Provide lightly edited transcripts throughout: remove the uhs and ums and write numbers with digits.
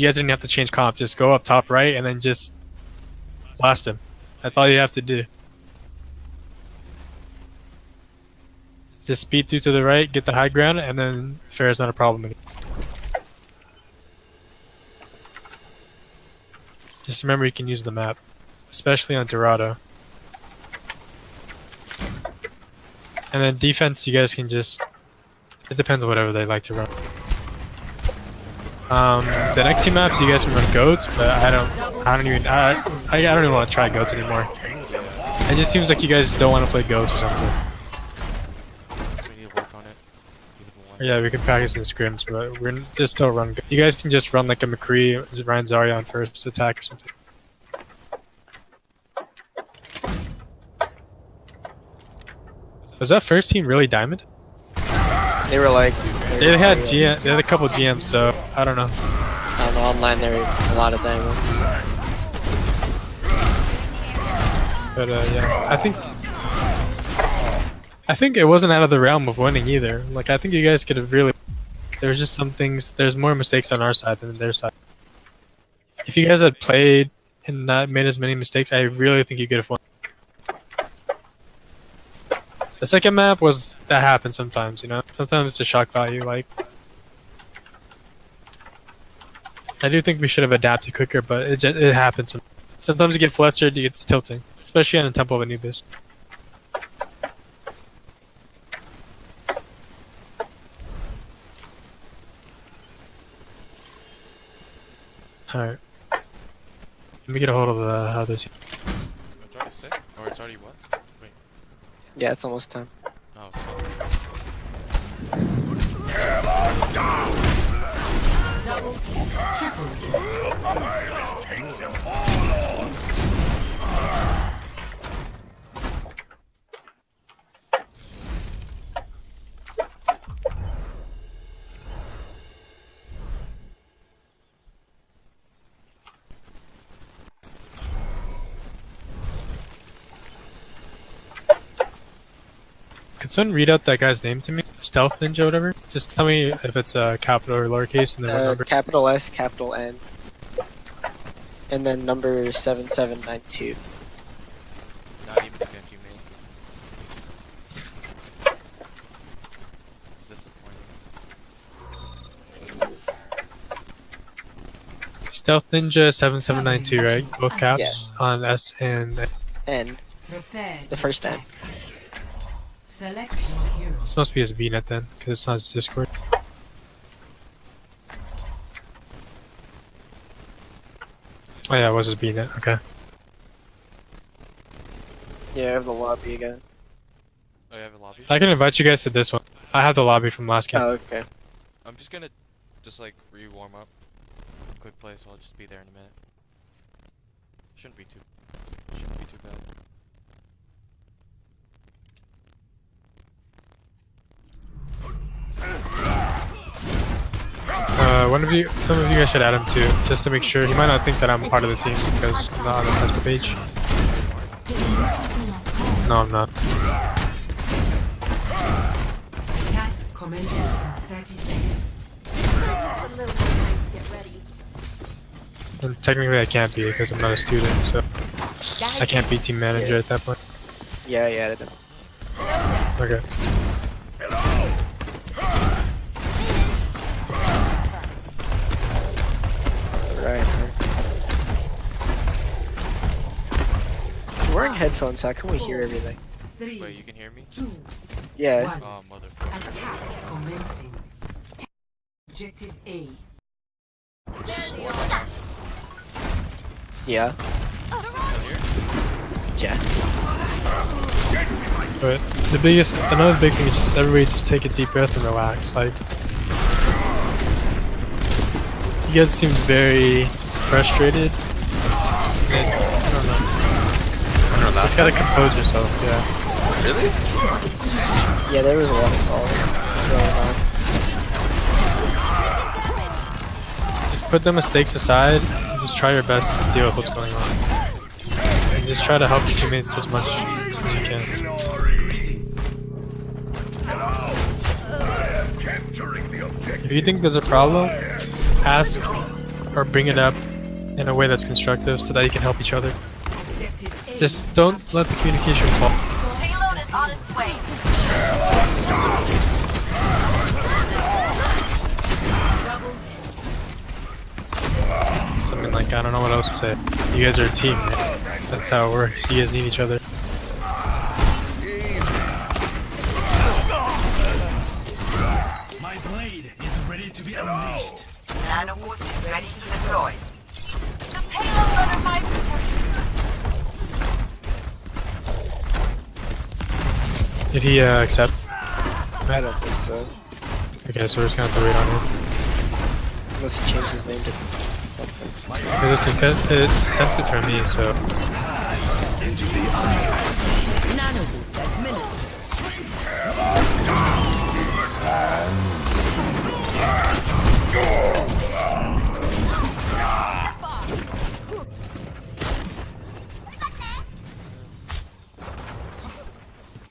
you guys didn't have to change comp. Just go up top right and then just blast him. That's all you have to do. Just speed through to the right, get the high ground, and then fair is not a problem anymore. Just remember you can use the map, especially on Dorado. And then defense, you guys can just, it depends on whatever they like to run. The next two maps, you guys can run goats, but I don't even want to try goats anymore. It just seems like you guys don't want to play goats or something. We need to work on it. Yeah, we can practice in scrims, but we're gonna just still run. You guys can just run like a McCree, Ryan Zarya on first attack or something. Was that first team really diamond? They were like... They had a couple GMs, so I don't know. On online, there were a lot of diamonds. But yeah, I think it wasn't out of the realm of winning either. Like I think you guys could have really. There's just some things. There's more mistakes on our side than their side. If you guys had played and not made as many mistakes, I really think you could have won. The second map was that happens sometimes, you know. Sometimes it's a shock value. Like I do think we should have adapted quicker, but it happens. Sometimes you get flustered, it gets tilting, especially on the Temple of Anubis. Alright. Let me get a hold of the others. It's already sick? Or it's already what? Wait. Yeah, it's almost time. Oh, Could someone read out that guy's name to me? Stealth Ninja, whatever? Just tell me if it's capital or lowercase and then what number. Capital S, capital N. And then number 7792. not even a Genji main. It's disappointing. Stealth Ninja 7792, right? Both caps on S and N. The first N. Select your hero. this must be his VNet then, because it's not his Discord. Oh yeah, it was his VNet, okay. Yeah, I have the lobby again. Oh, you have a lobby? I can invite you guys to this one. I have the lobby from last game. Oh, okay. I'm just gonna like re-warm up. Quick play, so I'll just be there in a minute. Shouldn't be too bad. Some of you guys should add him too, just to make sure. He might not think that I'm part of the team because I'm not on the Facebook page. No, I'm not. Attack commences in 30 seconds. Some little time to get ready. And technically I can't be because I'm not a student, so I can't be team manager at that point. Yeah, I added him. Okay. Right. We're wearing headphones, how can we hear everything? 3, Wait, you can hear me? 2, Yeah. 1. Oh, motherfucker. Attack commencing. Objective A. Yeah. Still here? Yeah. But another big thing is just everybody just take a deep breath and relax. Like, you guys seem very frustrated. And, I don't know. You just gotta compose yourself, yeah. Really? Yeah, there was a lot of solid going on. Just put the mistakes aside and just try your best to deal with what's going on. And just try to help your teammates as much as you can. If you think there's a problem, ask or bring it up in a way that's constructive so that you can help each other. Objective A. Just don't let the communication fall. Payload is on its way. Something like, I don't know what else to say. You guys are a team, man. That's how it works. You guys need each other. My blade is ready to be unleashed. Nanobot is ready to deploy. The payload under my protection. Did he accept? I don't think so. Okay, so we're just gonna have to wait on him. Unless he changed his name to something. It sent it from me, so Into the eyes. Nanoboost administered.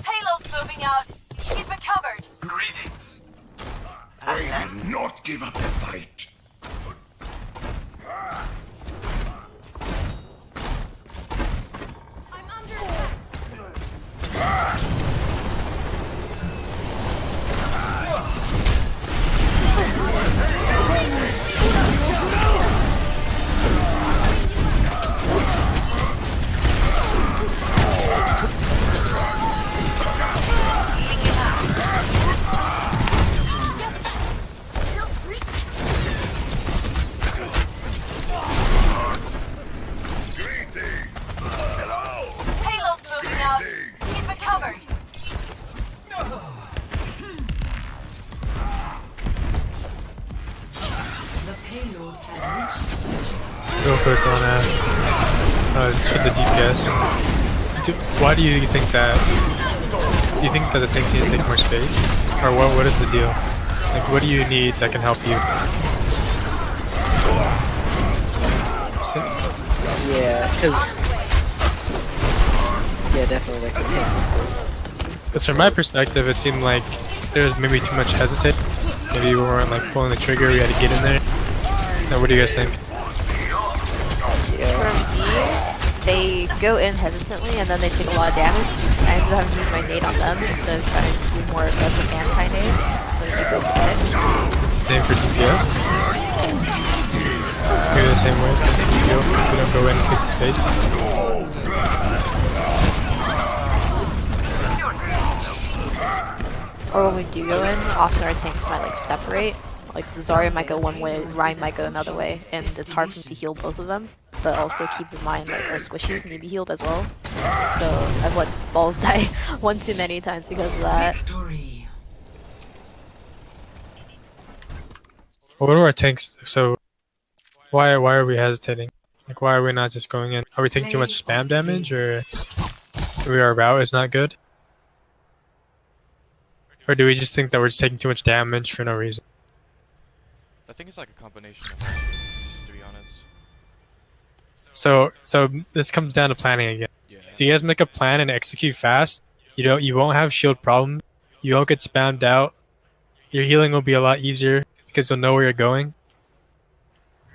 Payload's moving out. Keep it covered. Greetings. I will not give up the fight. I'm under attack. Payload's moving out. Keep it covered. The payload has reached. real quick, I want to ask. Just for the DPS. Why do you think that? Do you think that the tanks need to take more space, or what is the deal? Like, what do you need that can help you? Yeah, because yeah, definitely like the tanks into. Because from my perspective, it seemed like there was maybe too much hesitate. Maybe we weren't like pulling the trigger. We had to get in there. Now, what do you guys think? Yeah, For me, they go in hesitantly and then they take a lot of damage. I ended up having to use my nade on them instead of trying to do more aggressive anti-nade. So they go for it. Same for DPS. Maybe the same way. We don't go in and take the space. Or when we do go in, often our tanks might like separate. Like Zarya might go one way, Ryan might go another way, and it's hard for me to heal both of them. But also keep in mind like our squishies need to be healed as well. So I've let balls die one too many times because of that. Victory. What are our tanks? So, why are we hesitating? Like, why are we not just going in? Are we taking too much spam damage, or our route is not good? Or do we just think that we're just taking too much damage for no reason? I think it's like a combination of all, to be honest. So this comes down to planning again. Yeah. If you guys make a plan and execute fast, you won't have shield problems. You won't get spammed out. Your healing will be a lot easier because you'll know where you're going.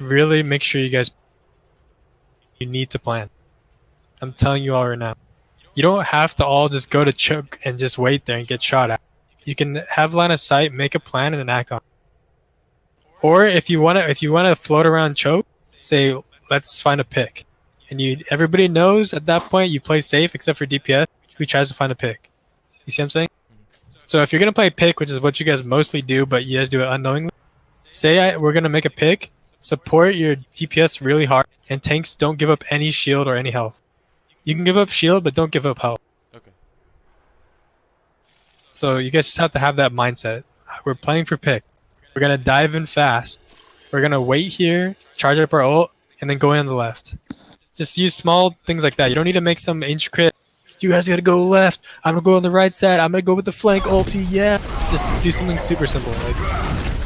Really make sure you need to plan. I'm telling you all right now. You don't have to all just go to choke and just wait there and get shot at. You can have line of sight, make a plan, and then act on it. Or if you wanna float around choke, say let's find a pick, and everybody knows at that point you play safe except for DPS who tries to find a pick. You see what I'm saying? So if you're gonna play pick, which is what you guys mostly do, but you guys do it unknowingly, we're gonna make a pick. Support your DPS really hard, and tanks don't give up any shield or any health. You can give up shield, but don't give up health. Okay. So you guys just have to have that mindset. We're playing for pick. We're gonna dive in fast. We're gonna wait here, charge up our ult, and then go in on the left. Just use small things like that. You don't need to make some intricate. You guys gotta go left. I'm gonna go on the right side. I'm gonna go with the flank ulti. Yeah. Just do something super simple. Like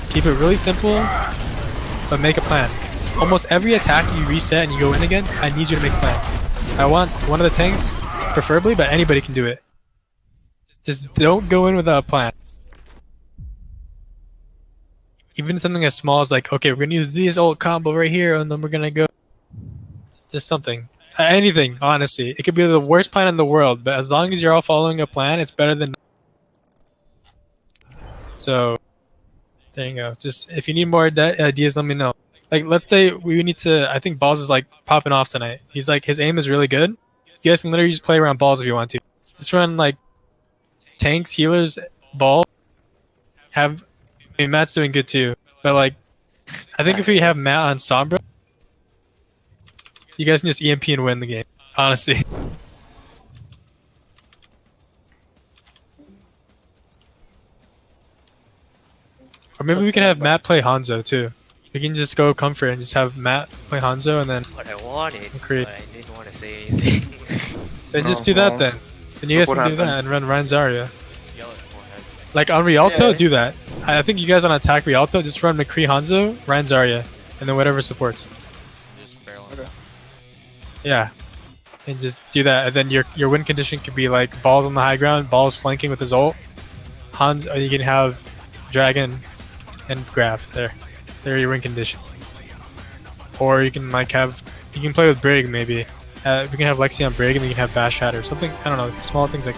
keep it really simple, but make a plan. Almost every attack you reset and you go in again, I need you to make a plan. I want one of the tanks, preferably, but anybody can do it. Just don't go in without a plan. even something as small as like, okay, we're gonna use this old combo right here, and then we're gonna go. Just something, anything. Honestly, it could be the worst plan in the world, but as long as you're all following a plan, it's better than. So, there you go. Just if you need more ideas, let me know. Like, let's say we need to. I think Balls is like popping off tonight. He's like his aim is really good. You guys can literally just play around Balls if you want to. Just run like tanks, healers, Ball. I mean, Matt's doing good too, but like, I think if we have Matt on Sombra, you guys can just EMP and win the game. Honestly. Or maybe we can have Matt play Hanzo too. We can just go comfort and just have Matt play Hanzo and then That's what I wanted, create. but I didn't want to say anything. Then just do that then. Then you guys can do that and run Ryan Zarya. Just yell at forehead. Like on Rialto, Yeah. do that. I think you guys on attack Rialto, just run McCree Hanzo, Ryan Zarya, and then whatever supports. Just barrel. Okay. Yeah. And just do that, and then your win condition could be like Balls on the high ground, Balls flanking with his ult, Hans, or you can have Dragon and Graf there. They're your win condition. Or you can you can play with Brig maybe. We can have Lexi on Brig and we can have Bash Hat or something. I don't know, small things like.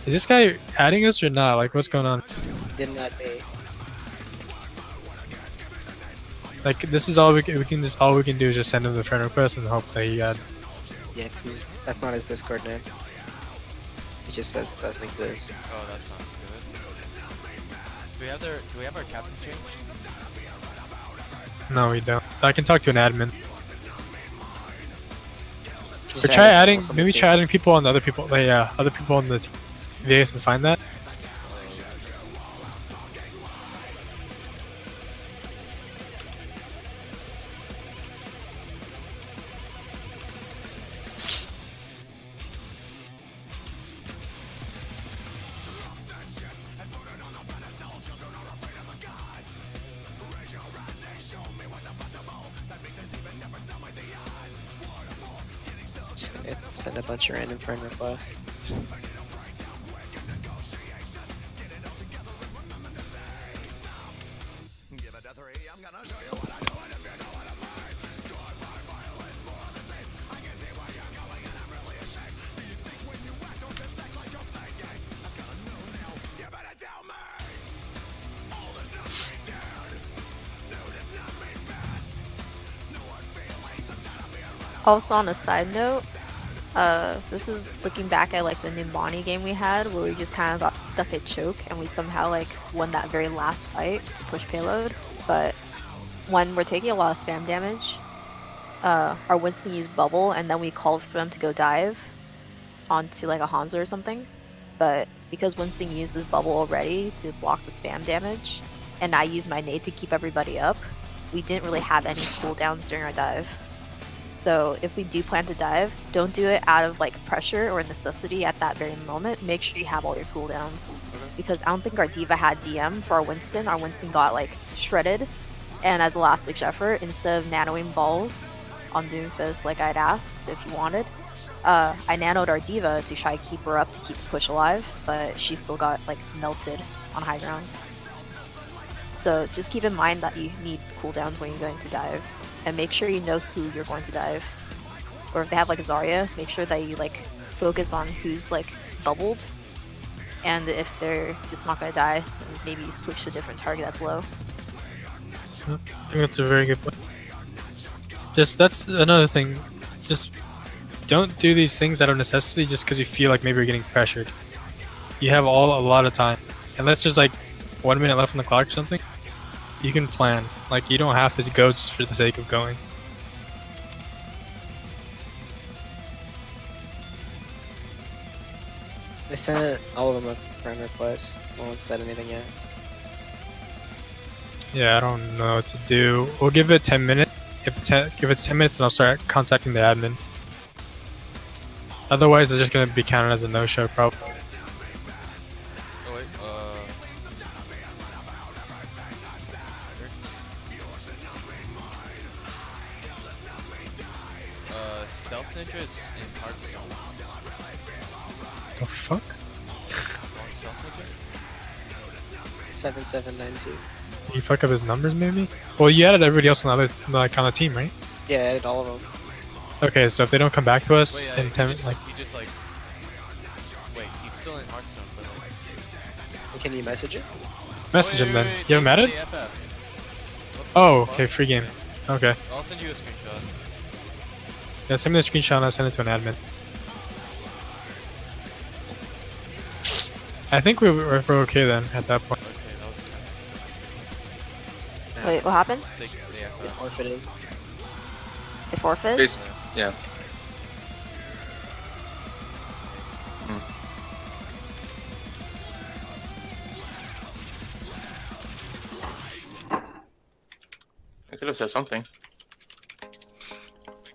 Is this guy adding us or not? Like, what's going on? Did not pay. Like, this is all we can do is just send him the friend request and hope that he Yeah, because that's not his Discord name. He just says doesn't exist. Oh, that's not good. Do we have our captain changed? No, we don't. I can talk to an admin. Just Or try add adding, someone maybe to- try adding people on the other people. Like, yeah, other people on the team. If you guys can find that. Just gonna send a bunch of random friend requests. Also, on a side note, this is looking back at like the Nimbani game we had, where we just kind of got stuck at choke, and we somehow like won that very last fight to push payload. But when we're taking a lot of spam damage, our Winston used bubble, and then we called for them to go dive onto like a Hanzo or something. But because Winston used his bubble already to block the spam damage, and I used my nade to keep everybody up, we didn't really have any cooldowns during our dive. So if we do plan to dive, don't do it out of like pressure or necessity at that very moment. Make sure you have all your cooldowns. Because I don't think our D.Va had DM for our Winston. Our Winston got like shredded. And as a last ditch effort, instead of nanoing Balls on Doomfist like I'd asked if you wanted, I nanoed our D.Va to try to keep her up to keep the push alive, but she still got like melted on high ground. So just keep in mind that you need cooldowns when you're going to dive. And make sure you know who you're going to dive. Or if they have like a Zarya, make sure that you like focus on who's like bubbled. And if they're just not gonna die, maybe switch to a different target that's low. I think that's a very good point. That's another thing. Just don't do these things out of necessity just because you feel like maybe you're getting pressured. You have a lot of time. Unless there's like 1 minute left on the clock or something, you can plan. Like, you don't have to go just for the sake of going. I sent all of them a friend request. No one said anything yet. Yeah, I don't know what to do. We'll give it 10 minutes. Give it 10 minutes and I'll start contacting the admin. Otherwise, it's just going to be counted as a no-show probably. Oh wait, Stealth Ninja is in Hearthstone. The fuck? You want Stealth Ninja? 7792. Did he fuck up his numbers maybe? Well, you added everybody else on the other like on the team, right? Yeah, I added all of them. Okay, so if they don't come back to us Wait, in 10, he like, just like. Wait, he's still in Hearthstone, but like. Can you message it? message him then. Wait, You haven't met it? the FF. Oh, okay, free game. Okay. I'll send you a screenshot. Yeah, send me the screenshot and I'll send it to an admin. I think we're okay then at that point. Okay, that was. Wait, what happened? The They FF. forfeited. They forfeit? Bas- yeah. I could have said something.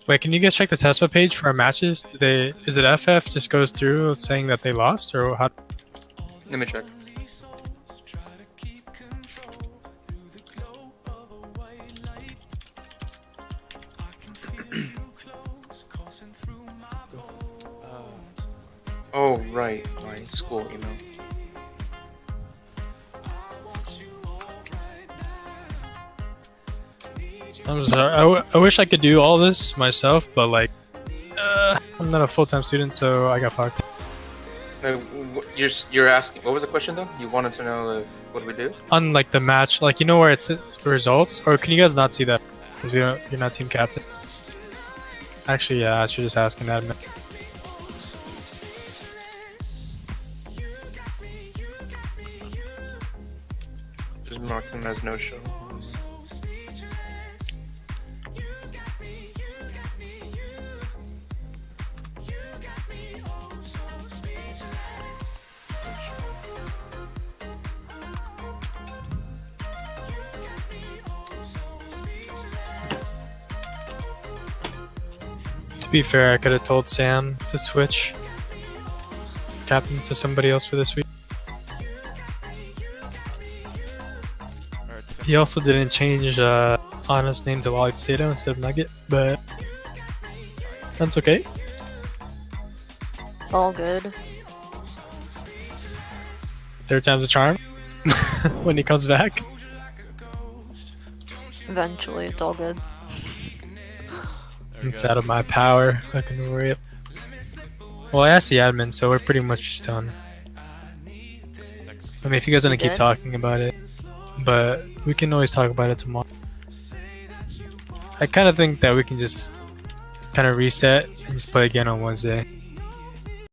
Wait, can you guys check the Tesla page for our matches? Is it FF just goes through saying that they lost, or how? Let me check. Oh, right. My school email. I'm sorry. I wish I could do all this myself, but like, I'm not a full-time student, so I got fucked. You're asking. What was the question though? You wanted to know what we do? On like the match, like you know where it's the results, or can you guys not see that? Because you're not team captain. Actually, yeah, I should just ask an admin. Just mark them as no show. To be fair, I could have told Sam to switch captain to somebody else for this week. He also didn't change Anna's name to Lolly Potato instead of Nugget, but that's okay. All good. Third time's a charm when he comes back. Eventually, it's all good. There we It's go. out of my power. Fucking worry it. Well, I asked the admin, so we're pretty much just done. I mean, if you guys want to keep Okay. talking about it, but we can always talk about it tomorrow. I kind of think that we can just kind of reset and just play again on Wednesday.